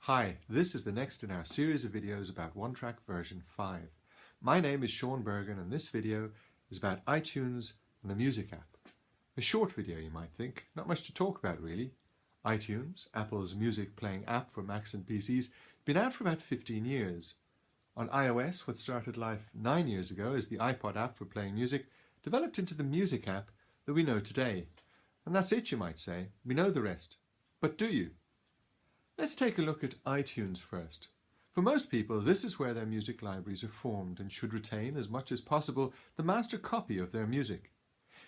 Hi, this is the next in our series of videos about OneTrack version 5. My name is Sean Bergen and this video is about iTunes and the music app. A short video you might think, not much to talk about really. iTunes, Apple's music playing app for Macs and PCs, has been out for about 15 years. On iOS, what started life 9 years ago as the iPod app for playing music, developed into the music app that we know today. And that's it, you might say. We know the rest. But do you? Let's take a look at iTunes first. For most people, this is where their music libraries are formed and should retain as much as possible the master copy of their music.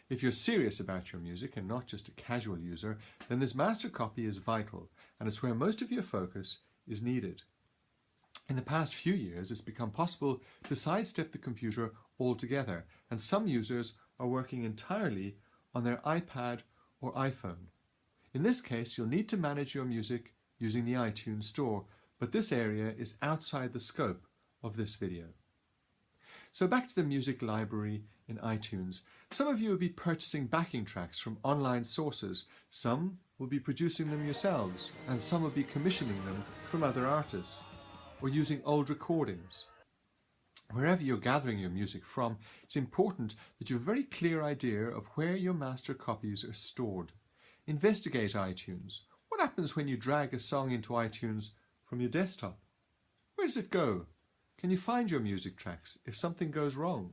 If you're serious about your music and not just a casual user, then this master copy is vital, and it's where most of your focus is needed. In the past few years, it's become possible to sidestep the computer altogether, and some users are working entirely on their iPad or iPhone. In this case, you'll need to manage your music using the iTunes Store, but this area is outside the scope of this video. So back to the music library in iTunes. Some of you will be purchasing backing tracks from online sources, some will be producing them yourselves, and some will be commissioning them from other artists, or using old recordings. Wherever you're gathering your music from, it's important that you have a very clear idea of where your master copies are stored. Investigate iTunes. What happens when you drag a song into iTunes from your desktop? Where does it go? Can you find your music tracks if something goes wrong?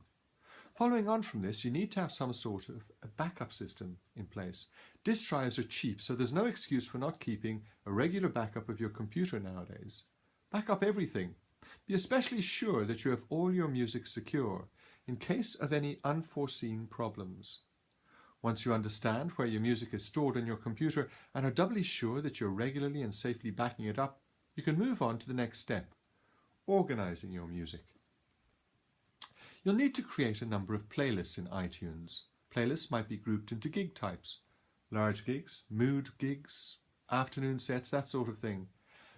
Following on from this, you need to have some sort of a backup system in place. Disk drives are cheap, so there's no excuse for not keeping a regular backup of your computer nowadays. Back up everything. Be especially sure that you have all your music secure in case of any unforeseen problems. Once you understand where your music is stored on your computer and are doubly sure that you're regularly and safely backing it up, you can move on to the next step, organizing your music. You'll need to create a number of playlists in iTunes. Playlists might be grouped into gig types, large gigs, mood gigs, afternoon sets, that sort of thing.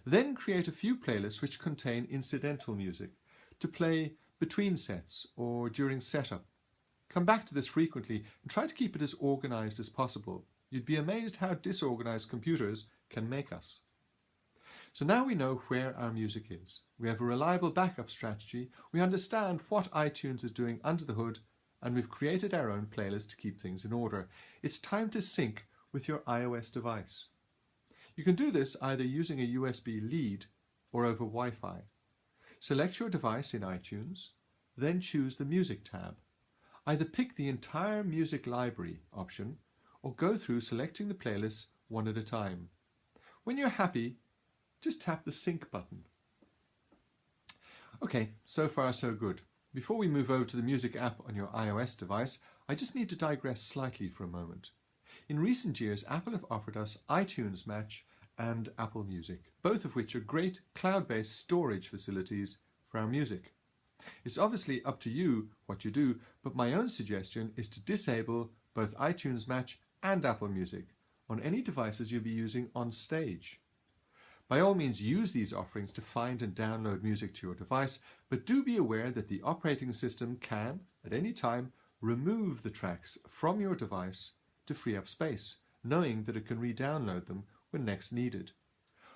Then create a few playlists which contain incidental music to play between sets or during setup. Come back to this frequently and try to keep it as organized as possible. You'd be amazed how disorganized computers can make us. So now we know where our music is. We have a reliable backup strategy, we understand what iTunes is doing under the hood, and we've created our own playlist to keep things in order. It's time to sync with your iOS device. You can do this either using a USB lead or over Wi-Fi. Select your device in iTunes, then choose the Music tab. Either pick the entire music library option or go through selecting the playlists one at a time. When you're happy, just tap the sync button. Okay, so far so good. Before we move over to the music app on your iOS device, I just need to digress slightly for a moment. In recent years, Apple have offered us iTunes Match and Apple Music, both of which are great cloud-based storage facilities for our music. It's obviously up to you what you do, but my own suggestion is to disable both iTunes Match and Apple Music on any devices you'll be using on stage. By all means, use these offerings to find and download music to your device, but do be aware that the operating system can, at any time, remove the tracks from your device to free up space, knowing that it can re-download them when next needed.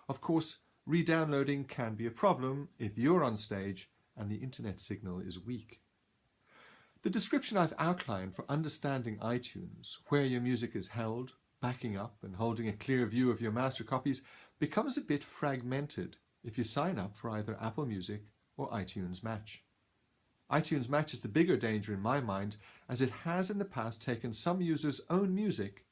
Of course, re-downloading can be a problem if you're on stage and the internet signal is weak. The description I've outlined for understanding iTunes, where your music is held, backing up and holding a clear view of your master copies, becomes a bit fragmented if you sign up for either Apple Music or iTunes Match. iTunes Match is the bigger danger in my mind, as it has in the past taken some users' own music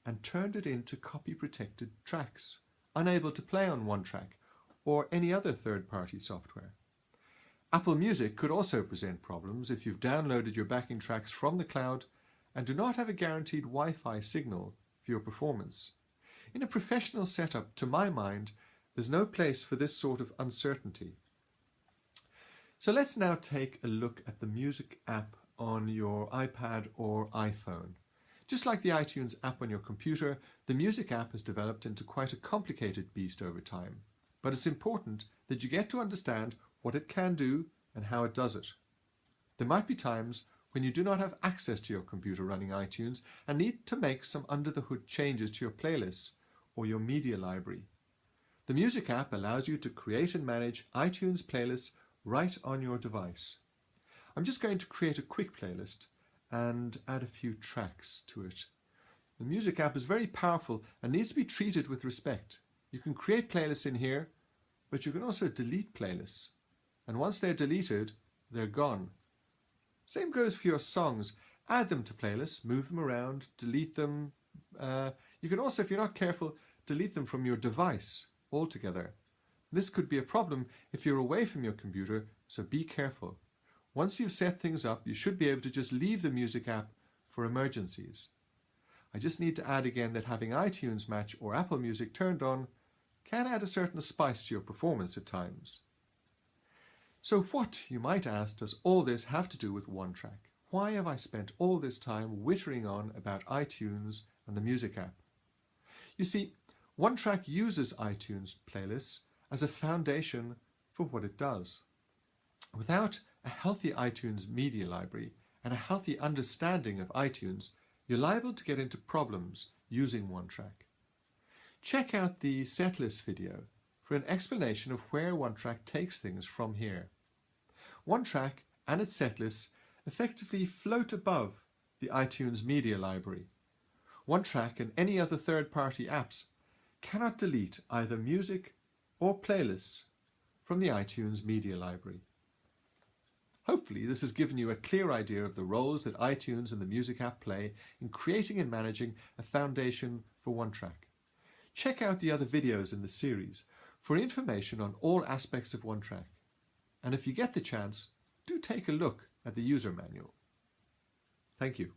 and turned it into copy-protected tracks, unable to play on OneTrack or any other third-party software. Apple Music could also present problems if you've downloaded your backing tracks from the cloud and do not have a guaranteed Wi-Fi signal for your performance. In a professional setup, to my mind, there's no place for this sort of uncertainty. So let's now take a look at the music app on your iPad or iPhone. Just like the iTunes app on your computer, the music app has developed into quite a complicated beast over time. But it's important that you get to understand what it can do and how it does it. There might be times when you do not have access to your computer running iTunes and need to make some under-the-hood changes to your playlists or your media library. The Music app allows you to create and manage iTunes playlists right on your device. I'm just going to create a quick playlist and add a few tracks to it. The Music app is very powerful and needs to be treated with respect. You can create playlists in here, but you can also delete playlists. And once they're deleted, they're gone. Same goes for your songs. Add them to playlists, move them around, delete them. You can also, if you're not careful, delete them from your device altogether. This could be a problem if you're away from your computer, so be careful. Once you've set things up, you should be able to just leave the Music app for emergencies. I just need to add again that having iTunes Match or Apple Music turned on can add a certain spice to your performance at times. So what, you might ask, does all this have to do with OneTrack? Why have I spent all this time whittering on about iTunes and the Music app? You see, OneTrack uses iTunes playlists as a foundation for what it does. Without a healthy iTunes media library and a healthy understanding of iTunes, you're liable to get into problems using OneTrack. Check out the setlist video for an explanation of where OneTrack takes things from here. OneTrack and its setlists effectively float above the iTunes media library. OneTrack and any other third-party apps cannot delete either music or playlists from the iTunes media library. Hopefully this has given you a clear idea of the roles that iTunes and the Music app play in creating and managing a foundation for OneTrack. Check out the other videos in the series for information on all aspects of OneTrack. And if you get the chance, do take a look at the user manual. Thank you.